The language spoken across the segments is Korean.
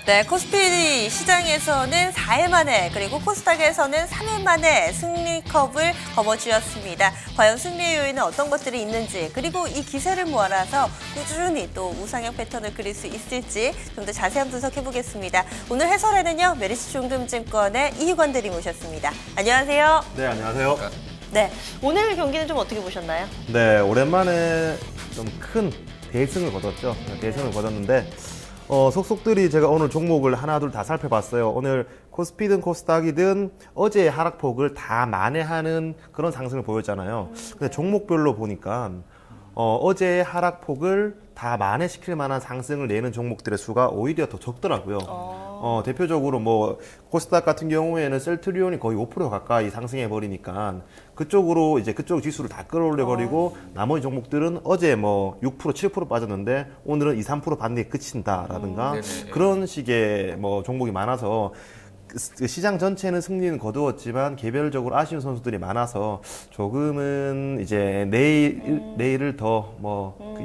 네, 코스피 시장에서는 4일 만에 그리고 코스닥에서는 3일 만에 승리컵을 거머쥐었습니다. 과연 승리의 요인은 어떤 것들이 있는지 그리고 이 기세를 모아서 꾸준히 또 우상향 패턴을 그릴 수 있을지 좀 더 자세한 분석해보겠습니다. 오늘 해설에는요, 메리츠 종금증권의 이희관 대리 모셨습니다. 안녕하세요. 네, 안녕하세요. 네, 오늘 경기는 좀 어떻게 보셨나요? 네, 오랜만에 좀 큰 대승을 거뒀죠. 대승을 거뒀는데 속속들이 제가 오늘 종목을 하나 둘 다 살펴봤어요. 오늘 코스피든 코스닥이든 어제의 하락폭을 다 만회하는 그런 상승을 보였잖아요. 근데 종목별로 보니까 어제의 하락폭을 다 만회시킬 만한 상승을 내는 종목들의 수가 오히려 더 적더라고요. 대표적으로 뭐 코스닥 같은 경우에는 셀트리온이 거의 5% 가까이 상승해 버리니까 그쪽으로 이제 그쪽 지수를 다 끌어올려 버리고 나머지 종목들은 어제 뭐 6% 7% 빠졌는데 오늘은 2, 3% 반대에 그친다라든가 그런 식의 뭐 종목이 많아서 그 시장 전체는 승리는 거두었지만 개별적으로 아쉬운 선수들이 많아서 조금은 이제 내일을 더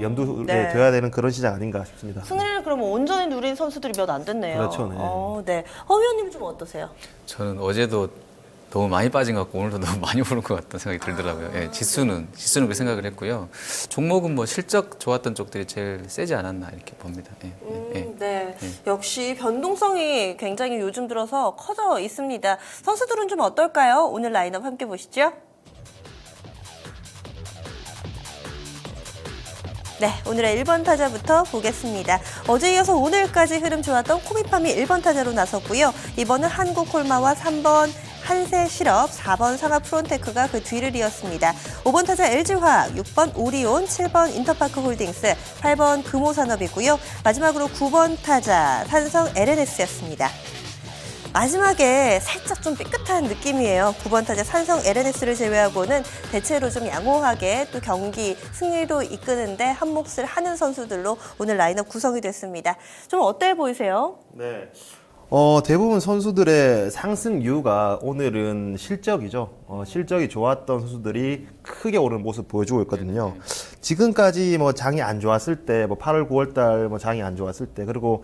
염두에 둬야 되는 그런 시장 아닌가 싶습니다. 승리를 그러면 온전히 누린 선수들이 몇 안 됐네요. 그렇죠. 네. 네. 허 위원님 좀 어떠세요? 저는 어제도 너무 많이 빠진 것 같고 오늘도 너무 많이 오른 것 같다는 생각이 들더라고요. 예, 지수는 그 생각을 했고요. 종목은 뭐 실적 좋았던 쪽들이 제일 세지 않았나 이렇게 봅니다. 네. 역시 변동성이 굉장히 요즘 들어서 커져 있습니다. 선수들은 좀 어떨까요? 오늘 라인업 함께 보시죠. 네, 오늘의 1번 타자부터 보겠습니다. 어제 이어서 오늘까지 흐름 좋았던 코미팜이 1번 타자로 나섰고요. 이번은 한국콜마와 3번 한세실업, 4번 상하프론테크가 그 뒤를 이었습니다. 5번 타자 LG화학, 6번 오리온, 7번 인터파크홀딩스, 8번 금호산업이고요. 마지막으로 9번 타자 산성 LNS였습니다. 마지막에 살짝 좀 삐끗한 느낌이에요. 9번 타자 산성 LNS를 제외하고는 대체로 좀 양호하게 또 경기 승리로 이끄는데 한 몫을 하는 선수들로 오늘 라인업 구성이 됐습니다. 좀 어때 보이세요? 네. 대부분 선수들의 상승 이유가 오늘은 실적이죠. 실적이 좋았던 선수들이 크게 오르는 모습 보여주고 있거든요. 지금까지 뭐 장이 안 좋았을 때, 뭐 8월, 9월 달 뭐 장이 안 좋았을 때, 그리고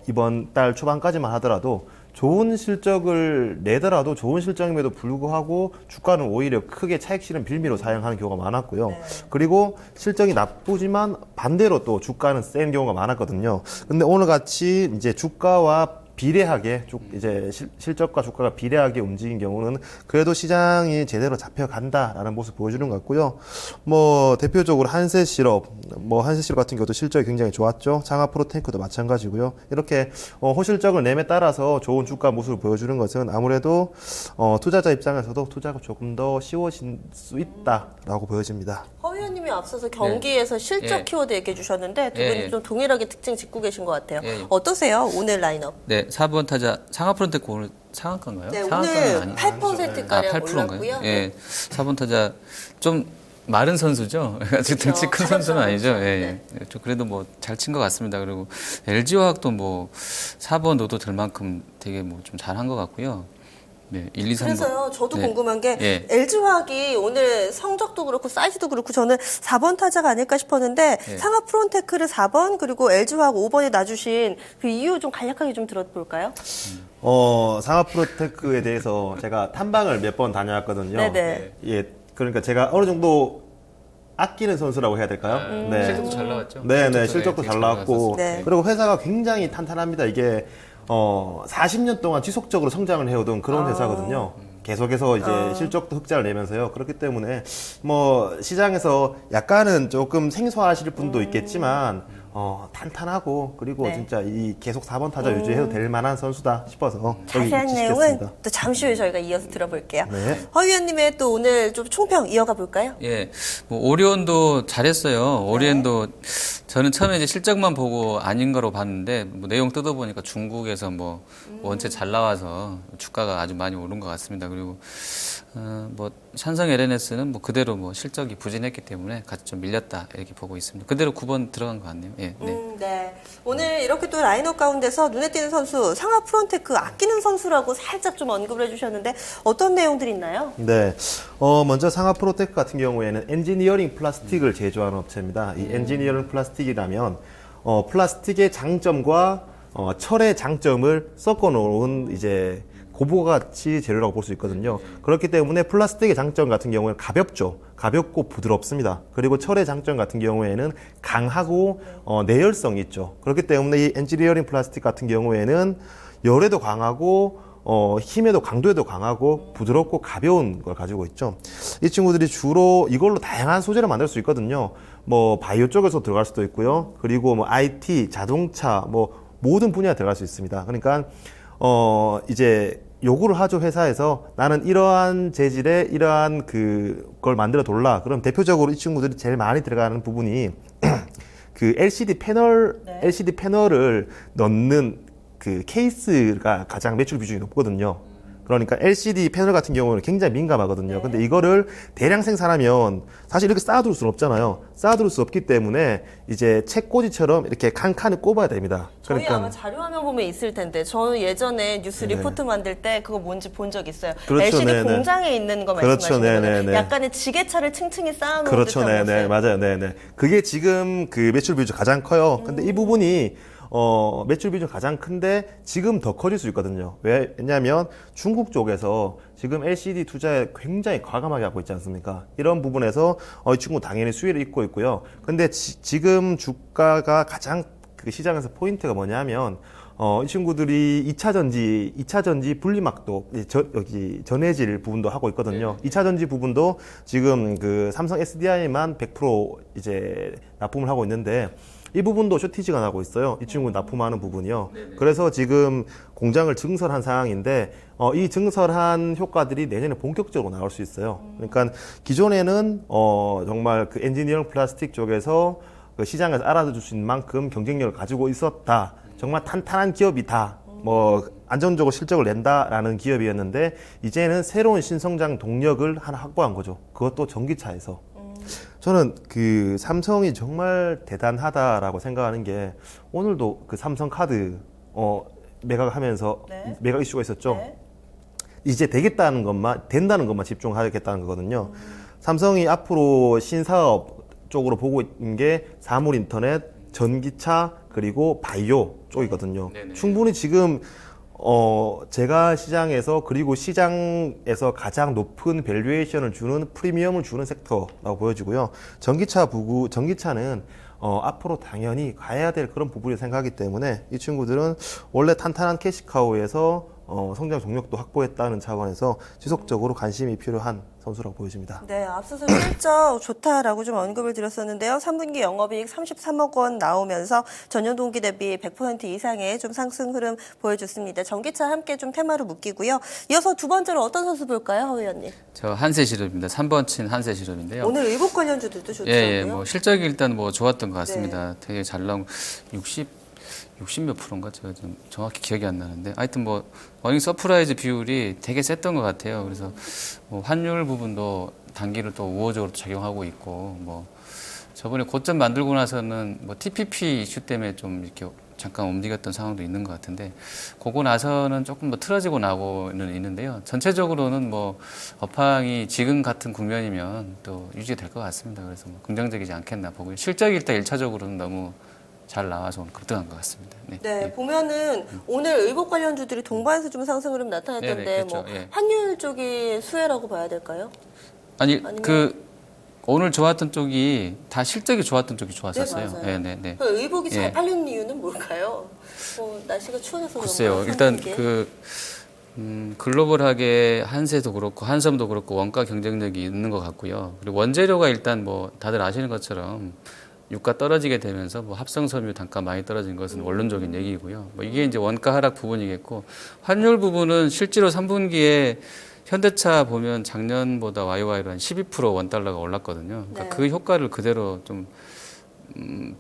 이번 달 초반까지만 하더라도 좋은 실적을 내더라도 좋은 실적임에도 불구하고 주가는 오히려 크게 차익 실현 빌미로 사용하는 경우가 많았고요. 네. 그리고 실적이 나쁘지만 반대로 또 주가는 센 경우가 많았거든요. 근데 오늘 같이 이제 주가와 비례하게 이제 실적과 주가가 비례하게 움직인 경우는 그래도 시장이 제대로 잡혀간다라는 모습 보여주는 것 같고요. 뭐 대표적으로 한세실업 같은 경우도 실적이 굉장히 좋았죠. 장하프로테크도 마찬가지고요. 이렇게 호실적을 내에 따라서 좋은 주가 모습을 보여주는 것은 아무래도 투자자 입장에서도 투자가 조금 더 쉬워질 수 있다라고 보여집니다. 허 위원님이 앞서서 경기에서 실적 키워드 얘기해 주셨는데 두 분이 좀 동일하게 특징 짚고 계신 것 같아요. 어떠세요? 오늘 라인업? 네, 4번 타자 상하프론테크 오늘 상한가인가요? 네, 오늘 8%가량 올랐고요. 예, 4번 타자 좀 마른 선수죠. 아직 등치 큰 선수는 아니죠. 예. 좀 그래도 뭐 잘 친 것 같습니다. 그리고 LG화학도 뭐 4번 노도 될 만큼 되게 뭐 좀 잘한 것 같고요. 네, 1, 2, 3번. 그래서요, 저도 궁금한 게 LG화학이 오늘 성적도 그렇고 사이즈도 그렇고 저는 4번 타자가 아닐까 싶었는데 상하프론테크를 4번 그리고 LG화학 5번에 놔주신 그 이유 좀 간략하게 좀 들어볼까요? 상하프로테크에 대해서 제가 탐방을 몇 번 다녀왔거든요. 네네. 예, 그러니까 제가 어느 정도 아끼는 선수라고 해야 될까요? 네. 실적도 잘 나왔죠. 네, 실적도 잘 나왔고 그리고 회사가 굉장히 탄탄합니다. 이게 40년 동안 지속적으로 성장을 해오던 그런 회사거든요. 계속해서 이제 실적도 흑자를 내면서요. 그렇기 때문에 뭐 시장에서 약간은 조금 생소하실 분도 있겠지만 탄탄하고 그리고 진짜 이 계속 4번 타자 유지해도 될 만한 선수다 싶어서 자세한 내용은 또 잠시 후에 저희가 이어서 들어볼게요. 허 위원님의 또 오늘 좀 총평 이어가 볼까요? 예, 뭐 오리온도 잘했어요. 오리온도 저는 처음에 이제 실적만 보고 아닌 거로 봤는데 뭐 내용 뜯어보니까 중국에서 뭐 원체 잘 나와서 주가가 아주 많이 오른 것 같습니다. 그리고 뭐 산성 LNS는 뭐 그대로 뭐 실적이 부진했기 때문에 같이 좀 밀렸다 이렇게 보고 있습니다. 그대로 9번 들어간 것 같네요. 예, 네. 오늘 이렇게 또 라인업 가운데서 눈에 띄는 선수 상하프론테크 아끼는 선수라고 살짝 좀 언급을 해주셨는데 어떤 내용들이 있나요? 네, 먼저 상하프로테크 같은 경우에는 엔지니어링 플라스틱을 제조하는 업체입니다. 이 엔지니어링 플라스틱이라면 플라스틱의 장점과 철의 장점을 섞어 놓은 이제 고부가치 재료라고 볼 수 있거든요. 그렇기 때문에 플라스틱의 장점 같은 경우에는 가볍죠. 가볍고 부드럽습니다. 그리고 철의 장점 같은 경우에는 강하고 내열성이 있죠. 그렇기 때문에 이 엔지니어링 플라스틱 같은 경우에는 열에도 강하고 힘에도 강도에도 강하고 부드럽고 가벼운 걸 가지고 있죠. 이 친구들이 주로 이걸로 다양한 소재를 만들 수 있거든요. 뭐 바이오 쪽에서 들어갈 수도 있고요. 그리고 뭐 IT, 자동차, 뭐 모든 분야에 들어갈 수 있습니다. 그러니까 이제 요구를 하죠, 회사에서. 나는 이러한 재질의 이러한 그걸 만들어 돌라. 그럼 대표적으로 이 친구들이 제일 많이 들어가는 부분이 그 LCD 패널을 넣는 그 케이스가 가장 매출 비중이 높거든요. 그러니까 LCD 패널 같은 경우는 굉장히 민감하거든요. 근데 이거를 대량 생산하면 사실 이렇게 쌓아둘 수는 없잖아요. 쌓아둘 수 없기 때문에 이제 책꽂이처럼 이렇게 칸칸을 꼽아야 됩니다. 저희 아마 자료화면 보면 있을 텐데 저는 예전에 뉴스 네. 리포트 만들 때 그거 뭔지 본 적 있어요. 그렇죠, LCD 네네. 공장에 있는 거 그렇죠, 말씀하시는 거예요. 네네네. 약간의 지게차를 층층이 쌓아놓은 그렇죠, 듯한 네네, 모습. 맞아요, 네네. 그게 지금 그 매출 비중 가장 커요. 근데 이 부분이 매출 비중 가장 큰데 지금 더 커질 수 있거든요. 왜냐하면 중국 쪽에서 지금 LCD 투자에 굉장히 과감하게 하고 있지 않습니까? 이런 부분에서 이 친구 당연히 수혜를 입고 있고요. 근데 지금 주가가 가장 그 시장에서 포인트가 뭐냐면 이 친구들이 2차 전지 분리막도 여기 전해질 부분도 하고 있거든요. 2차 전지 부분도 지금 그 삼성 SDI만 100% 이제 납품을 하고 있는데 이 부분도 쇼티지가 나고 있어요. 이 친구 납품하는 부분이요. 그래서 지금 공장을 증설한 상황인데 이 증설한 효과들이 내년에 본격적으로 나올 수 있어요. 그러니까 기존에는 정말 그 엔지니어링 플라스틱 쪽에서 그 시장에서 알아줄 수 있는 만큼 경쟁력을 가지고 있었다. 정말 탄탄한 기업이다. 뭐 안정적으로 실적을 낸다라는 기업이었는데 이제는 새로운 신성장 동력을 하나 확보한 거죠. 그것도 전기차에서. 저는 그 삼성이 정말 대단하다라고 생각하는 게 오늘도 그 삼성카드 매각하면서 네. 매각 이슈가 있었죠. 네. 이제 된다는 것만 집중하겠다는 거거든요. 삼성이 앞으로 신사업 쪽으로 보고 있는 게 사물 인터넷, 전기차 그리고 바이오 쪽이거든요. 네네. 충분히 지금 제가 시장에서 그리고 시장에서 가장 높은 밸류에이션을 주는 프리미엄을 주는 섹터라고 보여지고요. 전기차는 앞으로 당연히 가야 될 그런 부분이 생각하기 때문에 이 친구들은 원래 탄탄한 캐시카우에서 성장 동력도 확보했다는 차원에서 지속적으로 관심이 필요한 선수라고 보여집니다. 네, 앞서서 실적 좋다라고 좀 언급을 드렸었는데요. 3분기 영업이익 33억 원 나오면서 전년 동기 대비 100% 이상의 좀 상승 흐름 보여줬습니다. 전기차 함께 좀 테마로 묶이고요. 이어서 두 번째로 어떤 선수 볼까요, 허 의원님? 저 한세시럽입니다. 3번 친 한세시럽인데요. 오늘 의복 관련주들도 좋더라고요. 예, 뭐 실적이 일단 뭐 좋았던 것 같습니다. 되게 잘 나온 60 몇 프로인가 제가 좀 정확히 기억이 안 나는데 하여튼 뭐 어닝 서프라이즈 비율이 되게 셌던 것 같아요. 그래서 뭐 환율 부분도 단기를 또 우호적으로 작용하고 있고 뭐 저번에 고점 만들고 나서는 뭐 TPP 이슈 때문에 좀 이렇게 잠깐 움직였던 상황도 있는 것 같은데 그거 나서는 조금 더 틀어지고 나고는 있는데요. 전체적으로는 뭐 업황이 지금 같은 국면이면 또 유지될 것 같습니다. 그래서 뭐 긍정적이지 않겠나 보고요. 실적이 일단 1차적으로는 너무 잘 나와서 급등한 것 같습니다. 네. 네, 보면은 오늘 의복 관련주들이 동반해서 좀 상승 흐름 나타났던데 네네, 그렇죠. 뭐 예. 환율 쪽이 수혜라고 봐야 될까요? 아니면 오늘 좋았던 쪽이 다 실적이 좋았던 쪽이 좋았었어요. 네, 맞아요. 네. 그 의복이 잘 예. 팔리는 이유는 뭘까요? 날씨가 추워져서 글쎄요. 그런가요? 일단 상반기에? 글로벌하게 한세도 그렇고 한섬도 그렇고 원가 경쟁력이 있는 것 같고요. 그리고 원재료가 일단 뭐 다들 아시는 것처럼 유가 떨어지게 되면서 뭐 합성섬유 단가 많이 떨어진 것은 원론적인 얘기고요. 뭐 이게 이제 원가 하락 부분이겠고 환율 부분은 실제로 3분기에 현대차 보면 작년보다 YY로 한 12% 원달러가 올랐거든요. 그러니까 네. 그 효과를 그대로 좀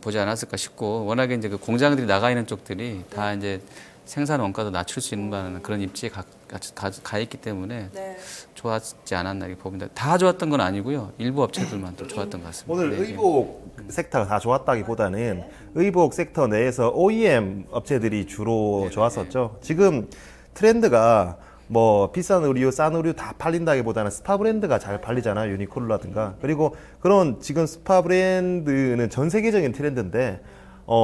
보지 않았을까 싶고 워낙에 이제 그 공장들이 나가 있는 쪽들이 다 이제 생산 원가도 낮출 수 있는 그런 입지에 가 있기 때문에 네. 좋았지 않았나 이렇게 봅니다. 다 좋았던 건 아니고요. 일부 업체들만 또 좋았던 것 같습니다. 오늘 네, 의복 섹터가 다 좋았다기보다는 의복 섹터 내에서 OEM 업체들이 주로 좋았었죠. 지금 트렌드가 뭐 비싼 의류, 싼 의류 다 팔린다기보다는 스파 브랜드가 잘 팔리잖아요. 유니클로라든가. 그리고 그런 지금 스파 브랜드는 전 세계적인 트렌드인데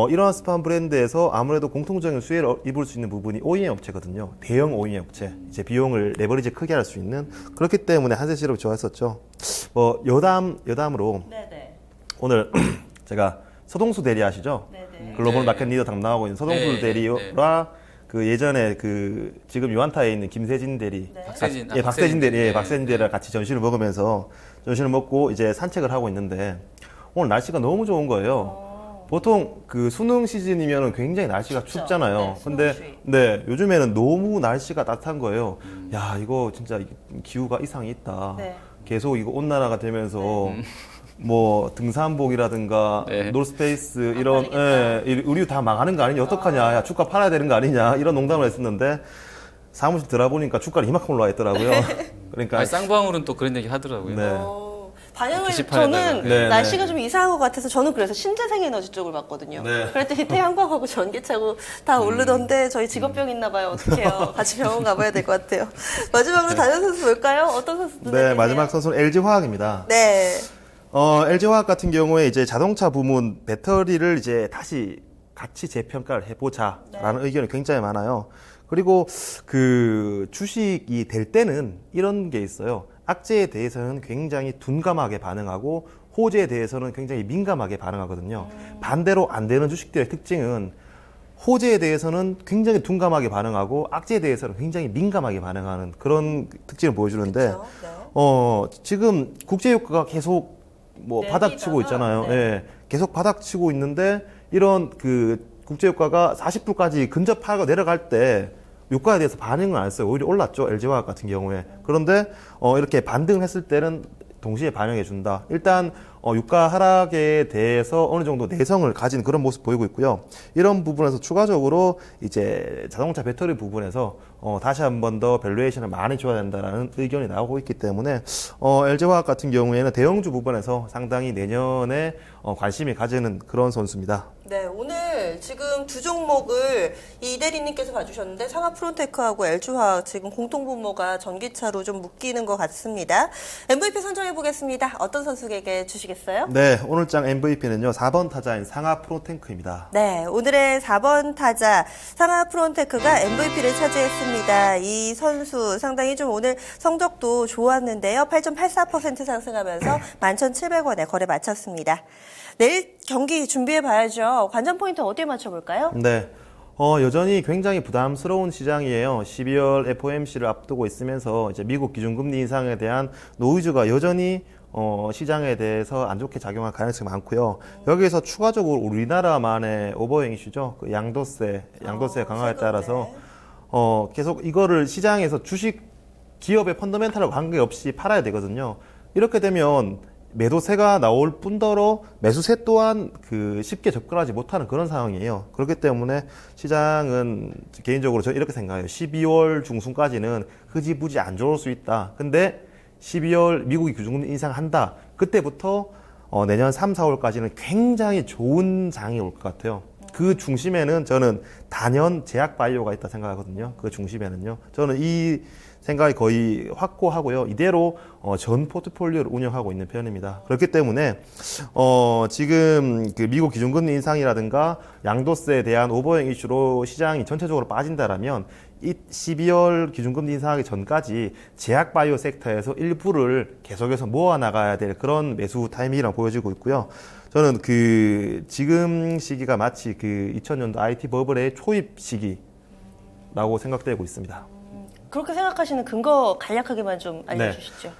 이러한 스판 브랜드에서 아무래도 공통적인 수혜를 입을 수 있는 부분이 OEM 업체거든요. 대형 OEM 업체. 이제 비용을 레버리지 크게 할 수 있는. 그렇기 때문에 한세 시럽이 좋아했었죠. 여담으로 네네. 오늘 제가 서동수 대리 아시죠? 네네. 글로벌 네. 마켓 리더 담당하고 있는 서동수 네, 대리와 그 예전에 그 지금 유한타에 있는 김세진 대리, 네. 박세진, 예, 박세진 대리, 예, 네, 박세진 대리랑 같이 점심을 먹으면서 점심을 먹고 이제 산책을 하고 있는데 오늘 날씨가 너무 좋은 거예요. 보통 그 수능 시즌이면 굉장히 날씨가 춥죠. 춥잖아요. 네, 근데 수능추위. 네, 요즘에는 너무 날씨가 따뜻한 거예요. 야, 이거 진짜 기후가 이상이 있다. 네. 계속 이거 온난화가 되면서 뭐 등산복이라든가 네. 노스페이스 이런 팔리겠다. 의류 다 망하는 거 아니냐, 어떡하냐, 야 주가 팔아야 되는 거 아니냐 이런 농담을 했었는데 사무실 들어보니까 주가가 이만큼 올라와 있더라고요. 그러니까 아니, 쌍방울은 또 그런 얘기 하더라고요. 네. 반영을 게시판에다가. 저는 네, 날씨가 좀 이상한 것 같아서 저는 그래서 신재생 에너지 쪽을 봤거든요. 네. 그랬더니 태양광하고 전기차고 다 오르던데 저희 직업병 있나 봐요. 어떡해요. 같이 병원 가봐야 될 것 같아요. 마지막으로 다른 선수 볼까요? 어떤 선수 눈에 네, 띄세요? 마지막 선수는 LG화학입니다. 네. LG화학 같은 경우에 이제 자동차 부문 배터리를 이제 다시 같이 재평가를 해보자라는 의견이 굉장히 많아요. 그리고 그 주식이 될 때는 이런 게 있어요. 악재에 대해서는 굉장히 둔감하게 반응하고 호재에 대해서는 굉장히 민감하게 반응하거든요. 반대로 안 되는 주식들의 특징은 호재에 대해서는 굉장히 둔감하게 반응하고 악재에 대해서는 굉장히 민감하게 반응하는 그런 특징을 보여주는데 그렇죠. 네. 지금 국제 유가가 계속 뭐 내리다가, 바닥치고 있잖아요. 네. 예. 계속 바닥치고 있는데 이런 그 국제 유가가 40불까지 근접하고 내려갈 때 유가에 대해서 반응을 안 했어요. 오히려 올랐죠. LG화학 같은 경우에. 그런데 이렇게 반등을 했을 때는 동시에 반영해 준다. 일단 유가 하락에 대해서 어느 정도 내성을 가진 그런 모습 보이고 있고요. 이런 부분에서 추가적으로 이제 자동차 배터리 부분에서 다시 한 번 더 밸류에이션을 많이 줘야 된다라는 의견이 나오고 있기 때문에 LG화학 같은 경우에는 대형주 부분에서 상당히 내년에 관심이 가지는 그런 선수입니다. 네, 오늘 지금 두 종목을 이 대리님께서 봐주셨는데 상하 프론테크하고 LG화학 지금 공통분모가 전기차로 좀 묶이는 것 같습니다. MVP 선정해 보겠습니다. 어떤 선수에게 주시겠어요? 네, 오늘 장 MVP는요 4번 타자인 상하 프로탱크입니다. 네, 오늘의 4번 타자 상하 프론테크가 MVP를 차지했습니다. 이 선수 상당히 좀 오늘 성적도 좋았는데요. 8.84% 상승하면서 11,700원에 거래 마쳤습니다. 내일 경기 준비해 봐야죠. 관전 포인트 어디에 맞춰볼까요? 네. 여전히 굉장히 부담스러운 시장이에요. 12월 FOMC를 앞두고 있으면서 이제 미국 기준금리 인상에 대한 노이즈가 여전히 시장에 대해서 안 좋게 작용할 가능성이 많고요. 여기에서 추가적으로 우리나라만의 오버행 이슈죠. 그 양도세 강화에 따라서 계속 이거를 시장에서 주식 기업의 펀더멘탈과 관계없이 팔아야 되거든요. 이렇게 되면 매도세가 나올 뿐더러 매수세 또한 그 쉽게 접근하지 못하는 그런 상황이에요. 그렇기 때문에 시장은 개인적으로 저는 이렇게 생각해요. 12월 중순까지는 흐지부지 안 좋을 수 있다. 근데 12월 미국이 기준금리 인상한다. 그때부터 내년 3, 4월까지는 굉장히 좋은 장이 올 것 같아요. 그 중심에는 저는 단연 제약 바이오가 있다 생각하거든요. 그 중심에는요. 저는 이 생각이 거의 확고하고요. 이대로 전 포트폴리오를 운영하고 있는 편입니다. 그렇기 때문에 지금 그 미국 기준금리 인상이라든가 양도세에 대한 오버행 이슈로 시장이 전체적으로 빠진다라면 이 12월 기준금리 인상하기 전까지 제약 바이오 섹터에서 일부를 계속해서 모아 나가야 될 그런 매수 타이밍이라고 보여지고 있고요. 저는 그 지금 시기가 마치 그 2000년도 IT 버블의 초입 시기라고 생각되고 있습니다. 그렇게 생각하시는 근거 간략하게만 좀 알려주시죠.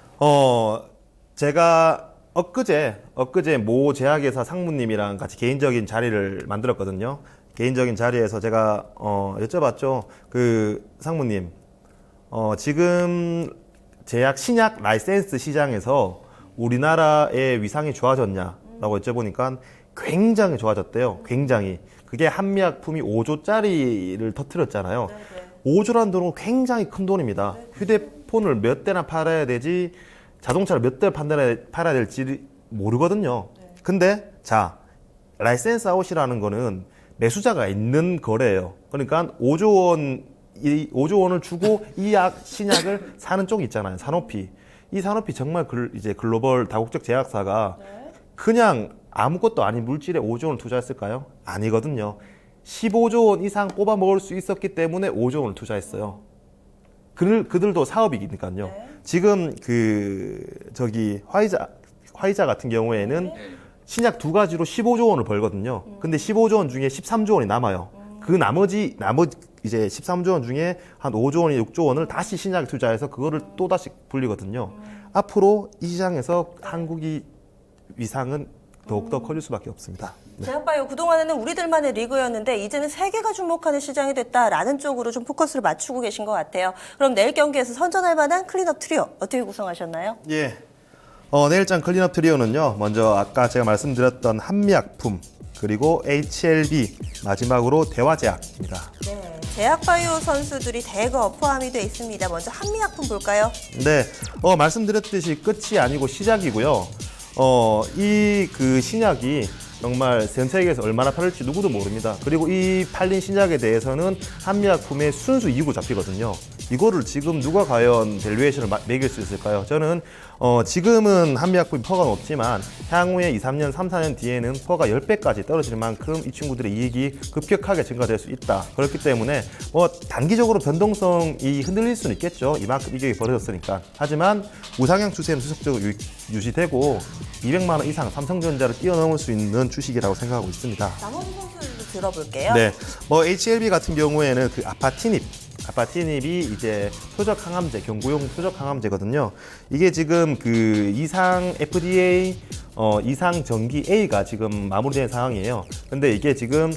제가 엊그제 모 제약회사 상무님이랑 같이 개인적인 자리를 만들었거든요. 개인적인 자리에서 제가 여쭤봤죠. 그 상무님, 지금 제약 신약 라이센스 시장에서 우리나라의 위상이 좋아졌냐라고 여쭤보니까 굉장히 좋아졌대요. 굉장히. 그게 한미약품이 5조짜리를 터뜨렸잖아요. 5조라는 돈은 굉장히 큰 돈입니다. 휴대폰을 몇 대나 팔아야 되지, 자동차를 몇 대 팔아야 될지 모르거든요. 근데 자, 라이센스 아웃이라는 거는 매수자가 있는 거래예요. 그러니까 5조 원을 주고 이 신약을 사는 쪽이 있잖아요. 산오피. 이 산오피 정말 이제 글로벌 다국적 제약사가 그냥 아무것도 아닌 물질에 5조 원을 투자했을까요? 아니거든요. 15조 원 이상 뽑아 먹을 수 있었기 때문에 5조 원을 투자했어요. 그들도 사업이니까요. 지금 화이자 같은 경우에는 신약 2가지로 15조 원을 벌거든요. 근데 15조 원 중에 13조 원이 남아요. 그 나머지 이제 13조 원 중에 한 5조 원이 6조 원을 다시 신약에 투자해서 그거를 또 다시 불리거든요. 앞으로 이 시장에서 한국이 위상은 더욱더 커질 수밖에 없습니다. 네. 제약바이오 그동안에는 우리들만의 리그였는데 이제는 세계가 주목하는 시장이 됐다라는 쪽으로 좀 포커스를 맞추고 계신 것 같아요. 그럼 내일 경기에서 선전할 만한 클린업 트리오 어떻게 구성하셨나요? 예. 내일장 클린업 트리오는요. 먼저 아까 제가 말씀드렸던 한미약품 그리고 HLB 마지막으로 대화제약입니다. 네, 제약바이오 선수들이 대거 포함이 돼 있습니다. 먼저 한미약품 볼까요? 네. 말씀드렸듯이 끝이 아니고 시작이고요. 이 신약이 정말 전 세계에서 얼마나 팔릴지 누구도 모릅니다. 그리고 이 팔린 신약에 대해서는 한미약품의 순수 이익으로 잡히거든요. 이거를 지금 누가 과연 밸류에이션을 매길 수 있을까요? 저는 지금은 한미약품이 퍼가 높지만 향후에 2, 3년, 3, 4년 뒤에는 퍼가 10배까지 떨어질 만큼 이 친구들의 이익이 급격하게 증가될 수 있다. 그렇기 때문에 단기적으로 변동성이 흔들릴 수는 있겠죠. 이만큼 이격이 벌어졌으니까. 하지만 우상향 추세는 지속적으로 유지되고 200만 원 이상 삼성전자를 뛰어넘을 수 있는 주식이라고 생각하고 있습니다. 나머지 선수들도 들어볼게요. 네, HLB 같은 경우에는 아파티닙이 이제 표적 항암제, 경구용 표적 항암제거든요. 이게 지금 이상 FDA 이상 정기 A가 지금 마무리된 상황이에요. 근데 이게 지금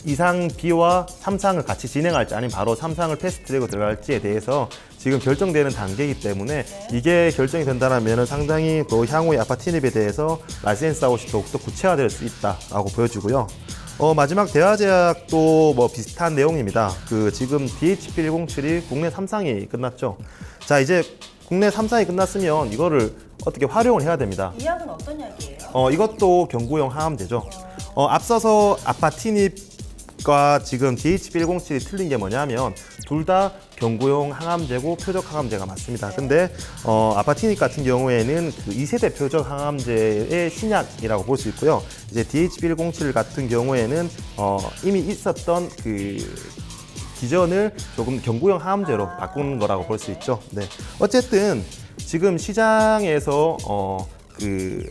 이상 B와 3상을 같이 진행할지 아니면 바로 3상을 패스트트랙으로 들어갈지에 대해서 지금 결정되는 단계이기 때문에 이게 결정이 된다면 상당히 또 향후의 아파티닙에 대해서 라이센스 아웃이 더욱더 구체화될 수 있다라고 보여지고요. 마지막 대화제약도 비슷한 내용입니다. 지금 DHP107이 국내 3상이 끝났죠. 자, 이제 국내 3상이 끝났으면 이거를 어떻게 활용을 해야 됩니다. 이 약은 어떤 약이에요? 이것도 경구용 항암제죠. 앞서서 아파티닙과 지금 DHP107이 틀린 게 뭐냐면 둘 다 경구용 항암제고 표적 항암제가 맞습니다. 근데 아파티닙 같은 경우에는 2세대 표적 항암제의 신약이라고 볼 수 있고요. 이제 DHP107 같은 경우에는 이미 있었던 기전을 조금 경구용 항암제로 바꾼 거라고 볼 수 있죠. 네. 어쨌든 지금 시장에서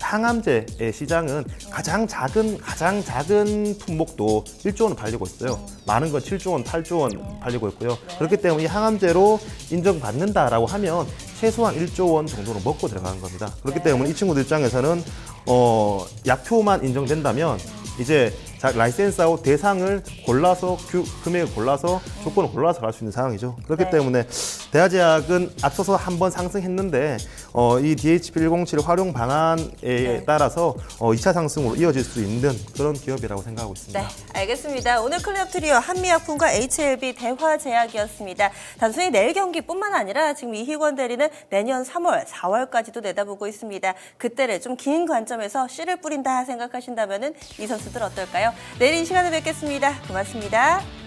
항암제의 시장은 가장 작은 품목도 1조 원 팔리고 있어요. 많은 건 7조 원, 8조 원 팔리고 있고요. 그렇기 때문에 이 항암제로 인정받는다라고 하면 최소한 1조 원 정도로 먹고 들어가는 겁니다. 그렇기 때문에 이 친구들 입장에서는 약표만 인정된다면 이제 라이센스 아웃 대상을 골라서 금액을 골라서 조건을 골라서 갈 수 있는 상황이죠. 그렇기 때문에 대화제약은 앞서서 한번 상승했는데 이 DHP107 활용 방안에 따라서 2차 상승으로 이어질 수 있는 그런 기업이라고 생각하고 있습니다. 네, 알겠습니다. 오늘 클린업 트리오 한미약품과 HLB 대화제약이었습니다. 단순히 내일 경기뿐만 아니라 지금 이희권 대리는 내년 3월, 4월까지도 내다보고 있습니다. 그때를 좀 긴 관점에서 씨를 뿌린다 생각하신다면 이 선수들 어떨까요? 내일 이 시간에 뵙겠습니다. 고맙습니다.